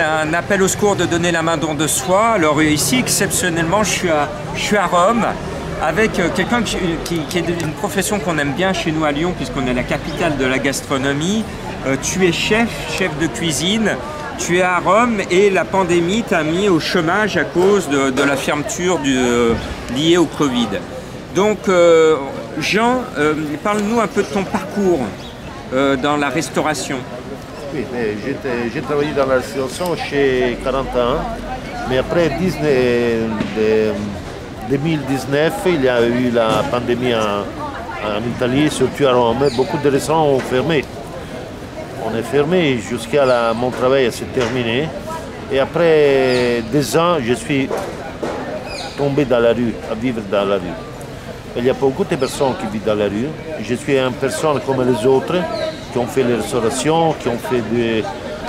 Un appel au secours de donner la main don de soi. Alors ici, exceptionnellement, je suis à Rome avec quelqu'un qui est d'une profession qu'on aime bien chez nous à Lyon, puisqu'on est la capitale de la gastronomie. Tu es chef de cuisine, tu es à Rome et la pandémie t'a mis au chômage à cause de la fermeture liée au Covid. Donc Jean, parle-nous un peu de ton parcours dans la restauration. Oui, j'ai travaillé dans la restauration chez 40 ans, mais après 2019, il y a eu la pandémie en Italie, surtout à Rome. Beaucoup de restaurants ont fermé. On est fermé jusqu'à mon travail s'est terminé. Et après 2 ans, je suis tombé dans la rue, à vivre dans la rue. Il y a beaucoup de personnes qui vivent dans la rue. Je suis une personne comme les autres, qui ont fait la restauration, qui ont fait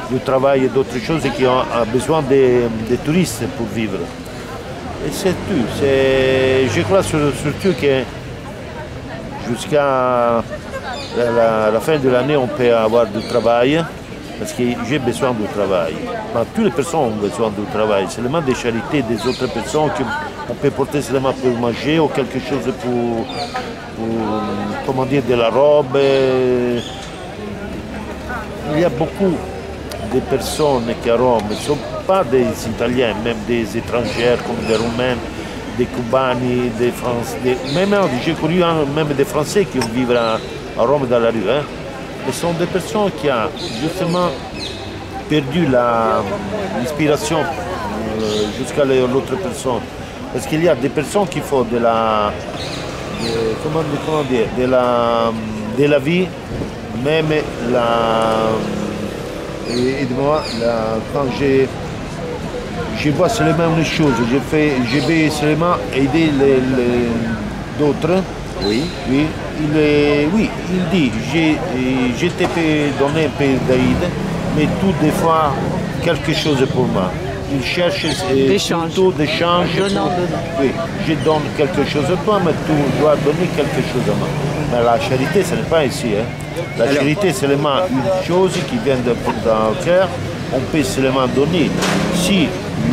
du travail et d'autres choses et qui ont besoin des touristes pour vivre. Et c'est tout. Je crois surtout que jusqu'à la fin de l'année, on peut avoir du travail, parce que j'ai besoin du travail. Mais toutes les personnes ont besoin du travail. Seulement des charités des autres personnes qu'on peut porter seulement pour manger ou quelque chose pour comment dire, de la robe. Il y a beaucoup de personnes qui à Rome ne sont pas des Italiens, même des étrangers comme des Roumains, des Cubani, des Français, même j'ai connu même des Français qui vivent à Rome dans la rue. Hein. Ce sont des personnes qui ont justement perdu l'inspiration jusqu'à l'autre personne. Parce qu'il y a des personnes qui font de la vie, même quand je vois seulement une chose, je vais seulement aider d'autres. Oui. Oui, il dit, je te peux donner un peu d'aide, mais tout des fois quelque chose pour moi. Il cherche tout d'échange. Oui, je donne quelque chose à toi, mais tu dois donner quelque chose à moi. Mais la charité, ce n'est pas ici. Hein. La charité, c'est seulement une chose qui vient dans le cœur. On peut seulement donner. Si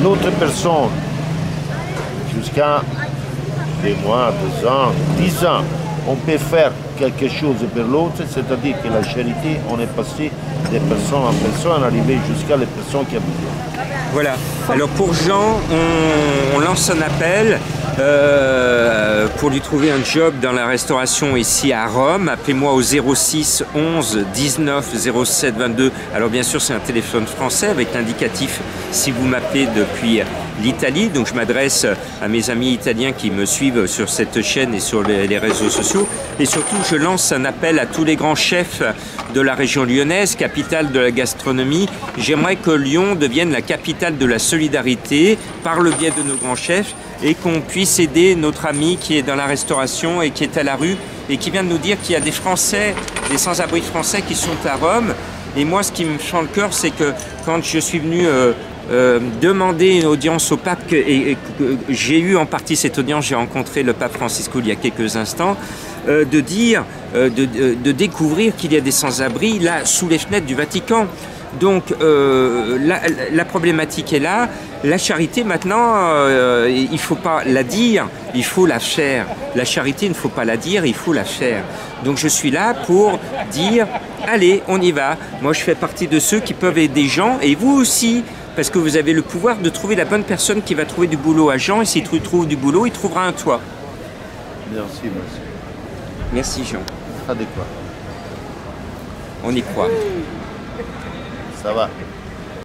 l'autre personne, jusqu'à 2 mois, 2 ans, 10 ans, on peut faire quelque chose pour l'autre, c'est-à-dire que la charité, on est passé de personne en personne, arrivé jusqu'à les personnes qui ont besoin. Voilà. Alors pour Jean, on lance un appel pour lui trouver un job dans la restauration ici à Rome. Appelez-moi au 06 11 19 07 22. Alors bien sûr, c'est un téléphone français avec l'indicatif si vous m'appelez depuis l'Italie. Donc je m'adresse à mes amis italiens qui me suivent sur cette chaîne et sur les réseaux sociaux. Et surtout, je lance un appel à tous les grands chefs de la région lyonnaise, capitale de la gastronomie. J'aimerais que Lyon devienne la capitale de la solidarité par le biais de nos grands chefs et qu'on puisse aider notre ami qui est dans la restauration et qui est à la rue et qui vient de nous dire qu'il y a des Français, des sans-abri français qui sont à Rome. Et moi, ce qui me fend le cœur, c'est que quand je suis venu demander une audience au pape, et j'ai eu en partie cette audience, j'ai rencontré le pape Francisco il y a quelques instants, de découvrir qu'il y a des sans-abri là sous les fenêtres du Vatican. Donc la problématique est là. La charité maintenant, il ne faut pas la dire, il faut la faire. La charité, il ne faut pas la dire, il faut la faire. Donc je suis là pour dire, allez, on y va. Moi je fais partie de ceux qui peuvent aider Jean et vous aussi. Parce que vous avez le pouvoir de trouver la bonne personne qui va trouver du boulot à Jean. Et s'il trouve du boulot, il trouvera un toit. Merci. Merci Jean. Adéquat. On y croit. Ça va.